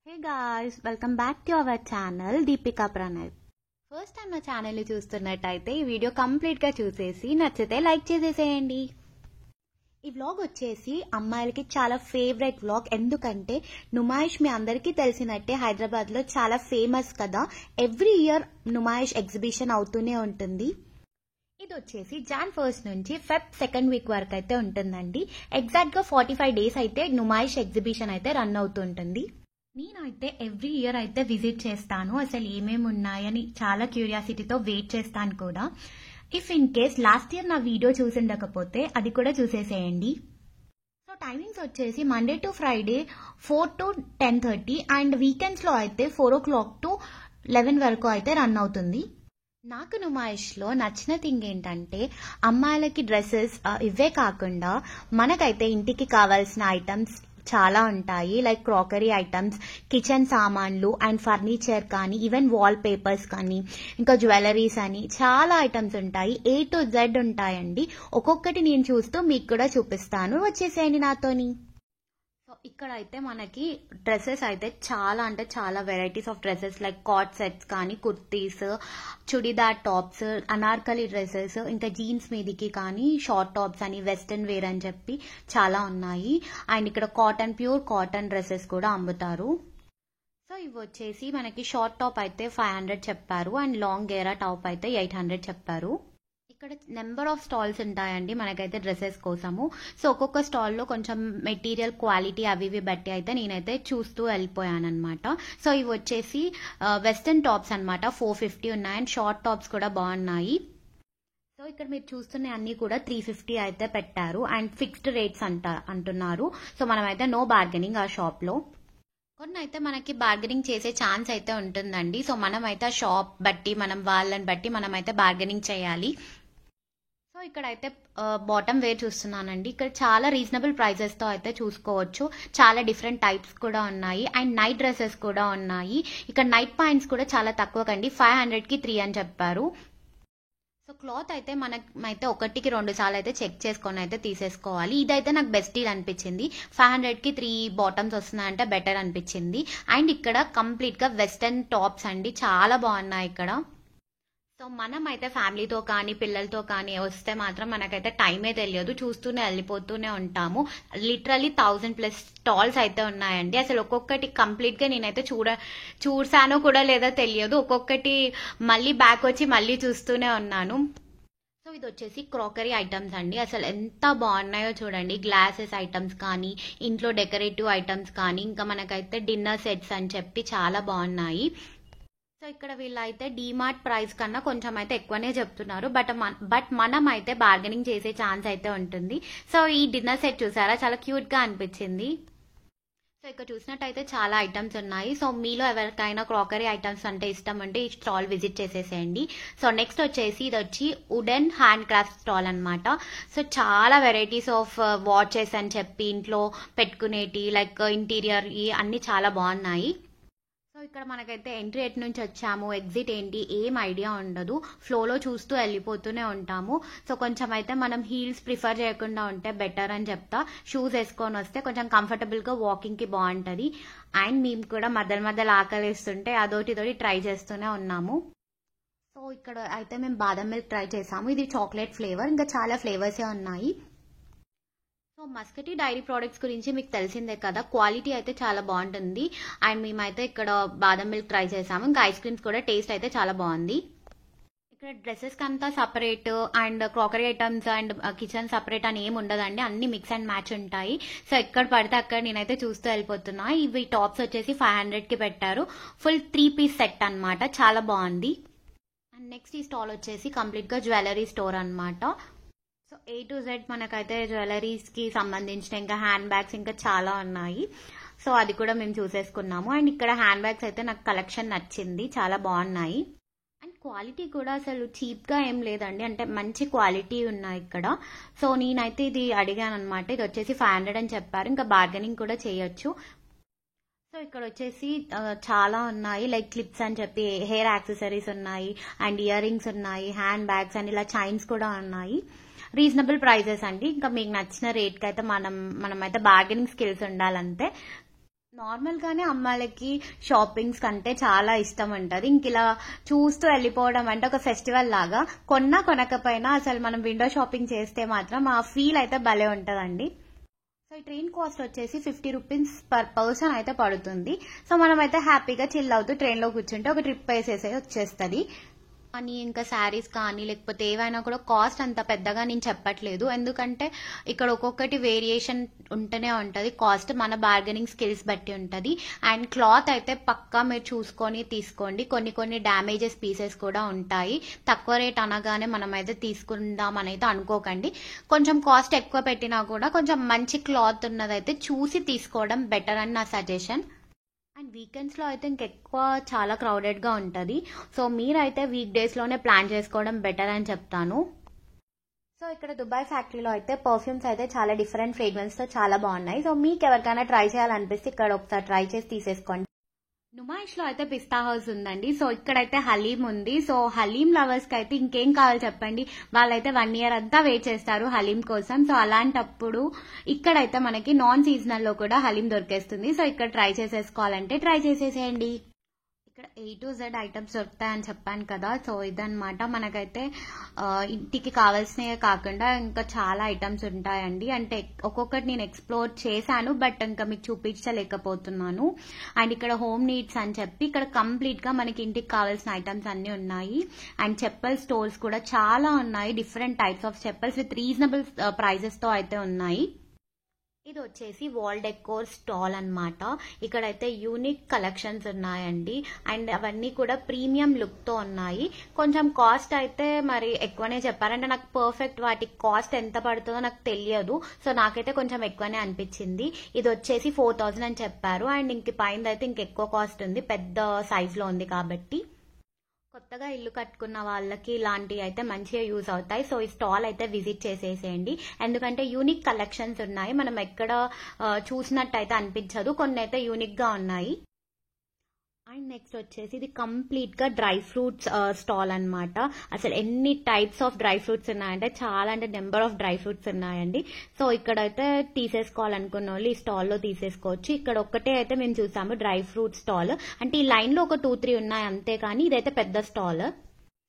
Hey guys, welcome back to our channel Deepika Pranay. First time నా ఛానల్ని చూస్తున్నట్టయితే ఈ వీడియో కంప్లీట్గా చూసేసి నచ్చితే లైక్ చేసేసేయండి. ఈ వ్లాగ్ వచ్చేసి అమ్మాయిలకి చాలా ఫేవరెట్ వ్లాగ్. ఎందుకంటే నుమాయిష్ మీ అందరికీ తెలిసినట్టే హైదరాబాద్లో చాలా ఫేమస్ కదా. ఎవ్రీ ఇయర్ నుమాయిష్ ఎగ్జిబిషన్ అవుతూనే ఉంటుంది. ఇది వచ్చేసి Jan 1st నుంచి Feb 2nd వీక్ వరకు అయితే ఉంటుందండి. ఎగ్జాక్ట్గా 45 డేస్ అయితే నుమాయిష్ ఎగ్జిబిషన్ అయితే రన్ అవుతుంటుంది. నేనైతే ఎవ్రీ ఇయర్ అయితే విజిట్ చేస్తాను. అసలు ఏమేమి ఉన్నాయని చాలా క్యూరియాసిటీతో వెయిట్ చేస్తాను కూడా. If in case last year నా వీడియో చూసిండకపోతే అది కూడా చూసేసేయండి. సో టైమింగ్స్ వచ్చేసి Monday to Friday 4 to 10:30 and వీకెండ్స్లో అయితే 4 o'clock to 11 వరకు అయితే రన్ అవుతుంది. నాకు నుమాయిష్లో నచ్చిన థింగ్ ఏంటంటే అమ్మాయిలకి డ్రెస్సెస్ ఇవే కాకుండా మనకైతే ఇంటికి కావాల్సిన ఐటమ్స్ చాలా ఉంటాయి. లైక్ క్రాకరీ ఐటమ్స్, కిచెన్ సామాన్లు అండ్ ఫర్నిచర్ కానీ, ఈవెన్ వాల్ పేపర్స్ కానీ, ఇంకా జ్యువెలరీస్ అని చాలా ఐటమ్స్ ఉంటాయి. A to Z ఉంటాయండి. ఒక్కొక్కటి నేను చూస్తూ మీకు కూడా చూపిస్తాను. వచ్చేసేయండి నాతోని. సో ఇక్కడ అయితే మనకి డ్రెస్సెస్ అయితే చాలా అంటే చాలా varieties of dresses like cord sets కానీ, కుర్తీస్, చుడిదార్ టాప్స్, అనార్కలి డ్రెస్సెస్, ఇంకా జీన్స్ మీదికి కానీ షార్ట్ టాప్స్ అని, వెస్టర్న్ వేర్ అని చెప్పి చాలా ఉన్నాయి. అండ్ ఇక్కడ ప్యూర్ కాటన్ డ్రెస్సెస్ కూడా అమ్ముతారు. సో ఇవి వచ్చేసి మనకి షార్ట్ టాప్ అయితే 500 చెప్పారు అండ్ లాంగ్ గేరా టాప్ అయితే 800 చెప్పారు. ఇక్కడ నెంబర్ ఆఫ్ స్టాల్స్ ఉంటాయండి మనకైతే డ్రెస్సెస్ కోసము. సో ఒక్కొక్క స్టాల్లో కొంచెం మెటీరియల్ క్వాలిటీ అవి ఇవి బట్టి అయితే నేనైతే చూస్తూ వెళ్ళిపోయాను అనమాట. సో ఇవి వచ్చేసి వెస్టర్న్ టాప్స్ అనమాట. 450 ఉన్నాయి అండ్ షార్ట్ టాప్స్ కూడా బాగున్నాయి. సో ఇక్కడ మీరు చూస్తున్న అన్ని కూడా 350 అయితే పెట్టారు అండ్ ఫిక్స్డ్ రేట్స్ అంటున్నారు. సో మనమైతే నో బార్గెనింగ్ ఆ షాప్లో. కొన్ని అయితే మనకి బార్గెనింగ్ చేసే ఛాన్స్ అయితే ఉంటుందండి. సో మనమైతే ఆ షాప్ బట్టి వాళ్ళని బట్టి మనమైతే బార్గెనింగ్ చేయాలి. సో ఇక్కడైతే బాటమ్ వేర్ చూస్తున్నానండి. ఇక్కడ చాలా రీజనబుల్ ప్రైజెస్తో అయితే చూసుకోవచ్చు. చాలా డిఫరెంట్ టైప్స్ కూడా ఉన్నాయి అండ్ నైట్ డ్రెస్సెస్ కూడా ఉన్నాయి. ఇక్కడ నైట్ పాయింట్స్ కూడా చాలా తక్కువకండి. 500కి 3 అని చెప్పారు. సో క్లాత్ అయితే మనమైతే 1కి 2 సార్లు అయితే చెక్ చేసుకొని అయితే తీసేసుకోవాలి. ఇదైతే నాకు బెస్ట్ డీల్ అనిపించింది. 500కి 3 బాటమ్స్ వస్తున్నాయంటే బెటర్ అనిపించింది. అండ్ ఇక్కడ కంప్లీట్గా వెస్టర్న్ టాప్స్ అండి, చాలా బాగున్నాయి ఇక్కడ. సో మనం అయితే ఫ్యామిలీతో కానీ పిల్లలతో కానీ వస్తే మాత్రం మనకైతే టైమే తెలియదు, చూస్తూనే వెళ్ళిపోతూనే ఉంటాము. లిటరల్లీ 1000+ స్టాల్స్ అయితే ఉన్నాయండి. అసలు ఒక్కొక్కటి కంప్లీట్గా నేనైతే చూసానో కూడా లేదో తెలియదు. ఒక్కొక్కటి మళ్ళీ బ్యాక్ వచ్చి మళ్ళీ చూస్తూనే ఉన్నాను. సో ఇది వచ్చేసి క్రాకరీ ఐటమ్స్ అండి. అసలు ఎంత బాగున్నాయో చూడండి. గ్లాసెస్ ఐటమ్స్ కానీ, ఇంట్లో డెకరేటివ్ ఐటమ్స్ కానీ, ఇంకా మనకైతే డిన్నర్ సెట్స్ అని చెప్పి చాలా బాగున్నాయి. సో ఇక్కడ వీళ్ళైతే డీమార్ట్ ప్రైస్ కన్నా కొంచెం అయితే ఎక్కువనే చెప్తున్నారు. బట్ మనం అయితే బార్గెనింగ్ చేసే ఛాన్స్ అయితే ఉంటుంది. సో ఈ డిన్నర్ సెట్ చూసారా, చాలా క్యూట్గా అనిపించింది. సో ఇక్కడ చూసినట్టయితే చాలా ఐటమ్స్ ఉన్నాయి. సో మీలో ఎవరికైనా క్రాకరీ ఐటమ్స్ అంటే ఇష్టం అంటే ఈ స్టాల్ విజిట్ చేసేసేయండి. సో నెక్స్ట్ వచ్చేసి ఇది వచ్చి వుడెన్ హ్యాండ్ క్రాఫ్ట్ స్టాల్ అనమాట. సో చాలా వెరైటీస్ ఆఫ్ వాచెస్ అని చెప్పి ఇంట్లో పెట్టుకునేటి లైక్ ఇంటీరియర్ అన్ని చాలా బాగున్నాయి. సో ఇక్కడ మనకైతే ఎంట్రీ ఎట్ నుంచి వచ్చాము, ఎగ్జిట్ ఏంటి ఏం ఐడియా ఉండదు. ఫ్లోలో చూస్తూ వెళ్ళిపోతూనే ఉంటాము. సో కొంచెం అయితే మనం హీల్స్ ప్రిఫర్ చేయకుండా ఉంటే బెటర్ అని చెప్తా. షూస్ వేసుకొని వస్తే కొంచెం కంఫర్టబుల్గా వాకింగ్కి బాగుంటుంది. అండ్ మేము కూడా మధ్యలో ఆకలిస్తుంటే అదోటి ట్రై చేస్తూనే ఉన్నాము. సో ఇక్కడ అయితే మేము బాదం మిల్క్ ట్రై చేసాము. ఇది చాక్లెట్ ఫ్లేవర్, ఇంకా చాలా ఫ్లేవర్సే ఉన్నాయి. సో మస్కటీ డైరీ ప్రోడక్ట్స్ గురించి మీకు తెలిసిందే కదా, క్వాలిటీ అయితే చాలా బాగుంటుంది. అండ్ మేమైతే ఇక్కడ బాదం మిల్క్ ట్రై చేసాము. ఇంకా ఐస్ క్రీమ్స్ కూడా టేస్ట్ అయితే చాలా బాగుంది. ఇక్కడ డ్రెస్సెస్కి అంతా separate and crockery items and kitchen separate అని ఏమి ఉండదండి, అన్ని మిక్స్ అండ్ మ్యాచ్ ఉంటాయి. సో ఎక్కడ పడితే అక్కడ నేనైతే చూస్తూ వెళ్ళిపోతున్నా. ఇవి టాప్స్ వచ్చేసి 500కి పెట్టారు. ఫుల్ 3-piece సెట్ అనమాట, చాలా బాగుంది. అండ్ నెక్స్ట్ ఈ స్టాల్ వచ్చేసి కంప్లీట్గా జ్యువెలరీ స్టోర్ అనమాట. సో A to Z మనకైతే జ్యువెలరీస్కి సంబంధించిన ఇంకా హ్యాండ్ బ్యాగ్స్ ఇంకా చాలా ఉన్నాయి. సో అది కూడా మేము చూసేసుకున్నాము. అండ్ ఇక్కడ హ్యాండ్ బ్యాగ్స్ అయితే నాకు కలెక్షన్ నచ్చింది, చాలా బాగున్నాయి. అండ్ క్వాలిటీ కూడా అసలు చీప్గా ఏం లేదండి, అంటే మంచి క్వాలిటీ ఉన్నాయి ఇక్కడ. సో నేనైతే ఇది అడిగాను అనమాట. ఇది వచ్చేసి 500 అని చెప్పారు. ఇంకా బార్గెనింగ్ కూడా చేయొచ్చు. సో ఇక్కడ వచ్చేసి చాలా ఉన్నాయి, లైక్ క్లిప్స్ అని చెప్పి హెయిర్ యాక్సెసరీస్ ఉన్నాయి అండ్ ఇయర్ రింగ్స్ ఉన్నాయి, హ్యాండ్ బ్యాగ్స్ అండ్ ఇలా చైన్స్ కూడా ఉన్నాయి. రీజనబుల్ ప్రైజెస్ అండి. ఇంకా మీకు నచ్చిన రేట్కి అయితే మనమైతే బార్గెనింగ్ స్కిల్స్ ఉండాలంతే. నార్మల్గానే అమ్మాయిలకి షాపింగ్స్ కంటే చాలా ఇష్టం ఉంటుంది. ఇంక ఇలా చూస్తూ వెళ్ళిపోవడం అంటే ఒక ఫెస్టివల్ లాగా. కొనకపోయినా అసలు మనం విండో షాపింగ్ చేస్తే మాత్రం ఆ ఫీల్ అయితే భలే ఉంటుందండి. సో ఈ ట్రైన్ కాస్ట్ వచ్చేసి 50 రూపీస్ పర్ పర్సన్ అయితే పడుతుంది. సో మనం అయితే హ్యాపీగా చిల్ అవుతూ ట్రైన్లో కూర్చుంటే ఒక ట్రిప్ వేసేసి వచ్చేస్తుంది. కానీ ఇంకా శారీస్ కానీ లేకపోతే ఏవైనా కూడా కాస్ట్ అంత పెద్దగా నేను చెప్పట్లేదు, ఎందుకంటే ఇక్కడ ఒక్కొక్కటి వేరియేషన్ ఉంటూనే ఉంటుంది. కాస్ట్ మన బార్గెనింగ్ స్కిల్స్ బట్టి ఉంటుంది. అండ్ క్లాత్ అయితే పక్కా మీరు చూసుకొని తీసుకోండి. కొన్ని డ్యామేజెస్ పీసెస్ కూడా ఉంటాయి. తక్కువ రేట్ అనగానే మనం అయితే తీసుకుందామని అయితే అనుకోకండి. కొంచెం కాస్ట్ ఎక్కువ పెట్టినా కూడా కొంచెం మంచి క్లాత్ ఉన్నదైతే చూసి తీసుకోవడం బెటర్ అని నా సజెషన్. అండ్ వీకెండ్స్లో అయితే ఇంకెక్కువ చాలా క్రౌడెడ్గా ఉంటుంది. సో మీరైతే వీక్ డేస్లోనే ప్లాన్ చేసుకోవడం బెటర్ అని చెప్తాను. సో ఇక్కడ దుబాయ్ ఫ్యాక్టరీలో అయితే పర్ఫ్యూమ్స్ అయితే చాలా డిఫరెంట్ ఫ్రేగ్రెన్స్తో చాలా బాగున్నాయి. సో మీకు ఎవరికైనా ట్రై చేయాలనిపిస్తే ఇక్కడ ఒకసారి ట్రై చేసి తీసేసుకోండి. నుమాయిష్లో అయితే పిస్తా హౌస్ ఉందండి. సో ఇక్కడైతే హలీం ఉంది. సో హలీం లవర్స్కి అయితే ఇంకేం కావాలి చెప్పండి, వాళ్ళైతే 1 year అంతా వెయిట్ చేస్తారు హలీం కోసం. సో అలాంటప్పుడు ఇక్కడైతే మనకి నాన్ సీజనల్లో కూడా హలీం దొరికేస్తుంది. సో ఇక్కడ ట్రై చేసేసుకోవాలంటే ట్రై చేసేసేయండి. ఇక్కడ A to Z ఐటమ్స్ దొరుకుతాయని చెప్పాను కదా. సో ఇదన్నమాట, మనకైతే ఇంటికి కావాల్సినవే కాకుండా ఇంకా చాలా ఐటమ్స్ ఉంటాయండి. అంటే ఒక్కొక్కటి నేను ఎక్స్ప్లోర్ చేశాను, బట్ ఇంకా మీకు చూపించలేకపోతున్నాను. అండ్ ఇక్కడ హోమ్ నీడ్స్ అని చెప్పి ఇక్కడ కంప్లీట్ గా మనకి ఇంటికి కావాల్సిన ఐటమ్స్ అన్ని ఉన్నాయి. అండ్ చెప్పల్ స్టోర్స్ కూడా చాలా ఉన్నాయి. Different types of chappals with reasonable prices తో అయితే ఉన్నాయి. ఇది వచ్చేసి వాల్ డెకోర్ స్టాల్ అన్నమాట. ఇక్కడైతే యూనిక్ కలెక్షన్స్ ఉన్నాయండి. అండ్ అవన్నీ కూడా ప్రీమియం లుక్ తో ఉన్నాయి. కొంచెం కాస్ట్ అయితే మరి ఎక్కువనే చెప్పారంటే నాకు పర్ఫెక్ట్ వాటి కాస్ట్ ఎంత పడుతుందో నాకు తెలియదు. సో నాకైతే కొంచెం ఎక్కువనే అనిపించింది. ఇది వచ్చేసి 4000 అని చెప్పారు. అండ్ ఇంక పైన అయితే ఇంకెక్కువ కాస్ట్ ఉంది, పెద్ద సైజ్ లో ఉంది కాబట్టి. కొత్తగా ఇల్లు కట్టుకున్న వాళ్ళకి ఇలాంటివి అయితే మంచిగా యూజ్ అవుతాయి. సో ఈ స్టాల్ అయితే విజిట్ చేసేసేయండి, ఎందుకంటే యూనిక్ కలెక్షన్స్ ఉన్నాయి. మనం ఎక్కడ చూసినట్టయితే అనిపించదు, కొన్ని అయితే యూనిక్ గా ఉన్నాయి. అండ్ నెక్స్ట్ వచ్చేసి ఇది కంప్లీట్ గా డ్రై ఫ్రూట్స్ స్టాల్ అన్నమాట. అసలు ఎన్ని టైప్స్ ఆఫ్ డ్రై ఫ్రూట్స్ ఉన్నాయంటే చాలా, అంటే నెంబర్ ఆఫ్ డ్రై ఫ్రూట్స్ ఉన్నాయండి. సో ఇక్కడైతే తీసేసుకోవాలనుకున్న వాళ్ళు ఈ స్టాల్లో తీసేసుకోవచ్చు. ఇక్కడ ఒక్కటే అయితే మేము చూసాము డ్రై ఫ్రూట్ స్టాల్, అంటే ఈ లైన్ లో ఒక 2-3 ఉన్నాయి అంతే, కానీ ఇదైతే పెద్ద స్టాల్.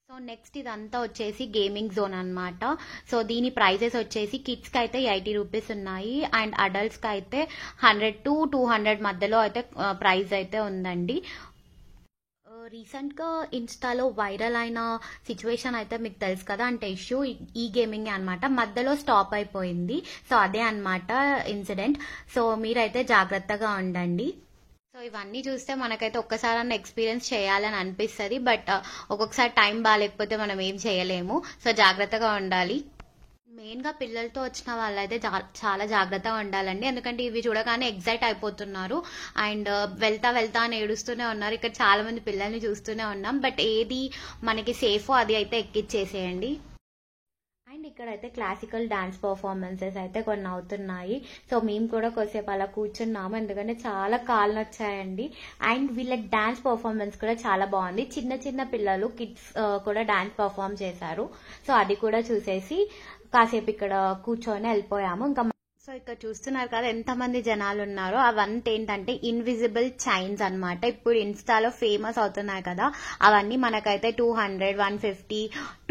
సో నెక్స్ట్ ఇదంతా వచ్చేసి గేమింగ్ జోన్ అన్నమాట. సో దీని ప్రైజెస్ వచ్చేసి కిడ్స్ కి అయితే 80 రూపీస్ ఉన్నాయి. అండ్ అడల్ట్స్ కి అయితే 100 to 200 మధ్యలో అయితే ప్రైస్ అయితే ఉందండి. రీసెంట్ గా ఇన్స్టాలో వైరల్ అయిన సిచ్యువేషన్ అయితే మీకు తెలుసు కదా, అంటే ఇష్యూ ఈ గేమింగ్ అనమాట. మధ్యలో స్టాప్ అయిపోయింది. సో అదే అన్నమాట ఇన్సిడెంట్. సో మీరైతే జాగ్రత్తగా ఉండండి. సో ఇవన్నీ చూస్తే మనకైతే ఒక్కసారి ఎక్స్పీరియన్స్ చేయాలని అనిపిస్తుంది, బట్ ఒక్కొక్కసారి టైం బాగాలేకపోతే మనం ఏం చేయలేము. సో జాగ్రత్తగా ఉండాలి. మెయిన్ గా పిల్లలతో వచ్చిన వాళ్ళైతే చాలా జాగ్రత్తగా ఉండాలండి, ఎందుకంటే ఇవి చూడగానే ఎగ్జైట్ అయిపోతున్నారు. అండ్ వెళ్తా అని ఏడుస్తూనే ఉన్నారు. ఇక్కడ చాలా మంది పిల్లల్ని చూస్తూనే ఉన్నాం, బట్ ఏది మనకి సేఫో అది అయితే ఎక్కిచ్చేసేయండి. అండ్ ఇక్కడైతే క్లాసికల్ డాన్స్ పర్ఫార్మెన్సెస్ అయితే కొన్ని అవుతున్నాయి. సో మేము కూడా కొద్దిసేపు అలా కూర్చున్నాము, ఎందుకంటే చాలా కాళ్ళు వచ్చాయండి. అండ్ వీళ్ళ డాన్స్ పర్ఫార్మెన్స్ కూడా చాలా బాగుంది. చిన్న పిల్లలు కిడ్స్ కూడా డాన్స్ పర్ఫార్మ్ చేశారు. సో అది కూడా చూసేసి కాసేపు ఇక్కడ కూర్చొని వెళ్ళిపోయాము. ఇంకా సో ఇక్కడ చూస్తున్నారు కదా ఎంతమంది జనాలు ఉన్నారో. అవంతా ఏంటంటే ఇన్విజిబుల్ చైన్స్ అన్నమాట. ఇప్పుడు ఇన్స్టాలో ఫేమస్ అవుతున్నాయి కదా, అవన్నీ మనకైతే 200, 150,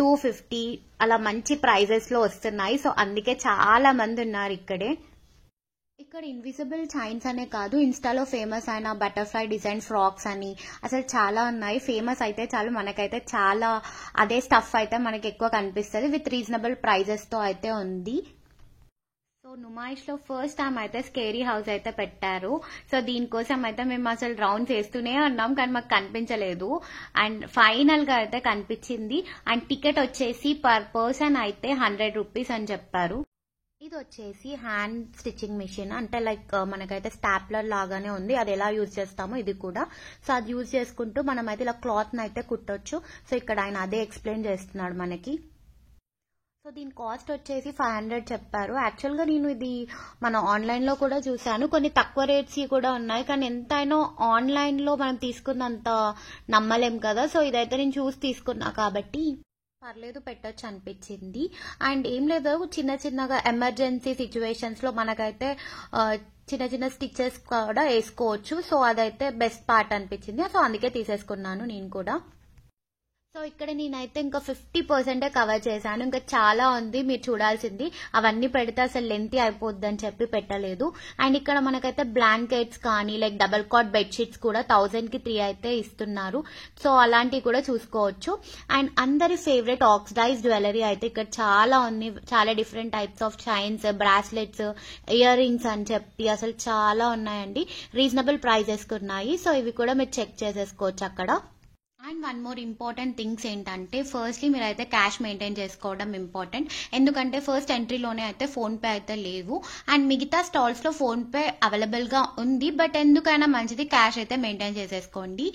250 అలా మంచి ప్రైజెస్ లో వస్తున్నాయి. సో అందుకే చాలా మంది ఉన్నారు ఇక్కడే. ఇక్కడ ఇన్విజిబుల్ చైన్స్ అనే కాదు, ఇన్స్టాలో ఫేమస్ అయిన బటర్ఫ్లై డిజైన్ ఫ్రాక్స్ అని అసలు చాలా ఉన్నాయి. ఫేమస్ అయితే చాలు, మనకైతే చాలా అదే స్టఫ్ అయితే మనకి ఎక్కువ కనిపిస్తుంది. విత్ రీజనబుల్ ప్రైజెస్ తో అయితే ఉంది. సో నుమాయిష్ లో ఫస్ట్ టైం అయితే స్కేరీ హౌస్ అయితే పెట్టారు. సో దీనికోసం అయితే మేము అసలు రౌండ్స్ వేస్తూనే ఉన్నాం, కానీ మాకు కనిపించలేదు. అండ్ ఫైనల్ గా అయితే కనిపించింది. అండ్ టికెట్ వచ్చేసి పర్ పర్సన్ అయితే 100 రూపీస్ అని చెప్పారు. ఇది వచ్చేసి హ్యాండ్ స్టిచ్చింగ్ మిషన్, అంటే లైక్ మనకైతే స్టాప్లర్ లాగానే ఉంది. అది ఎలా యూజ్ చేస్తామో ఇది కూడా. సో అది యూజ్ చేసుకుంటూ మనం అయితే ఇలా క్లాత్ అయితే కుట్టొచ్చు. సో ఇక్కడ ఆయన అదే ఎక్స్ప్లెయిన్ చేస్తున్నాడు మనకి. సో దీని కాస్ట్ వచ్చేసి 500 చెప్పారు. యాక్చువల్ గా నేను ఇది మన ఆన్లైన్ లో కూడా చూసాను, కొన్ని తక్కువ రేట్స్ కూడా ఉన్నాయి, కానీ ఎంతైనా ఆన్లైన్ లో మనం తీసుకున్నంత నమ్మలేం కదా. సో ఇదైతే నేను చూసి తీసుకున్నా కాబట్టి పర్లేదు పెట్టొచ్చు అనిపించింది. అండ్ ఏం లేదు, చిన్న చిన్నగా ఎమర్జెన్సీ సిచ్యువేషన్స్లో మనకైతే చిన్న చిన్న స్టిచెస్ కూడా వేసుకోవచ్చు. సో అదైతే బెస్ట్ పార్ట్ అనిపించింది. సో అందుకే తీసేసుకున్నాను నేను కూడా. సో ఇక్కడ నేనైతే ఇంకా 50% కవర్ చేశాను. ఇంకా చాలా ఉంది మీరు చూడాల్సింది. అవన్నీ పెడితే అసలు లెంతీ అయిపోద్ది అని చెప్పి పెట్టలేదు. అండ్ ఇక్కడ మనకైతే బ్లాంకెట్స్ కానీ లైక్ డబల్ కాట్ బెడ్షీట్స్ కూడా 1000కి 3 అయితే ఇస్తున్నారు. సో అలాంటివి కూడా చూసుకోవచ్చు. అండ్ అందరి ఫేవరెట్ ఆక్సిడైజ్ జ్యువెలరీ అయితే ఇక్కడ చాలా ఉంది. చాలా different types of chains, bracelets, ear rings అని చెప్పి అసలు చాలా ఉన్నాయండి. రీజనబుల్ ప్రైజెస్కి ఉన్నాయి. సో ఇవి కూడా మీరు చెక్ చేసేసుకోవచ్చు అక్కడ. And one more important things ఏంటంటే, ఫస్ట్లీ మీరైతే క్యాష్ మెయింటైన్ చేసుకోవడం ఇంపార్టెంట్. ఎందుకంటే ఫస్ట్ ఎంట్రీలోనే అయితే ఫోన్పే అయితే లేవు. అండ్ మిగతా స్టాల్స్లో ఫోన్పే అవైలబుల్గా ఉంది. బట్ ఎందుకైనా మంచిది క్యాష్ అయితే మెయింటైన్ చేసేసుకోండి.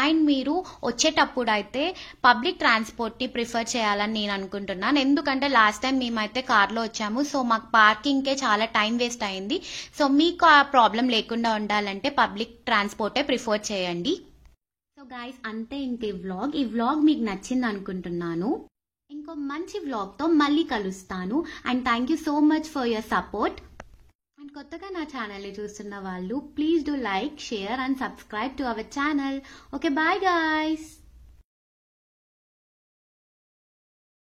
అండ్ మీరు వచ్చేటప్పుడు అయితే పబ్లిక్ ట్రాన్స్పోర్ట్ని ప్రిఫర్ చేయాలని నేను అనుకుంటున్నాను. ఎందుకంటే లాస్ట్ టైం మేమైతే కార్లో వచ్చాము. సో మాకు పార్కింగ్కే చాలా టైం వేస్ట్ అయింది. సో మీకు ఆ ప్రాబ్లం లేకుండా ఉండాలంటే పబ్లిక్ ట్రాన్స్పోర్టే ప్రిఫర్ చేయండి. సో గైస్ అంతే ఇంక ఈ వ్లాగ్ మీకు నచ్చింది అనుకుంటున్నాను. ఇంకో మంచి వ్లాగ్తో మళ్ళీ కలుస్తాను. And thank you so much for your support. And కొత్తగా నా ఛానల్ని చూస్తున్న వాళ్ళు please do like, share and subscribe to our channel. Okay bye guys.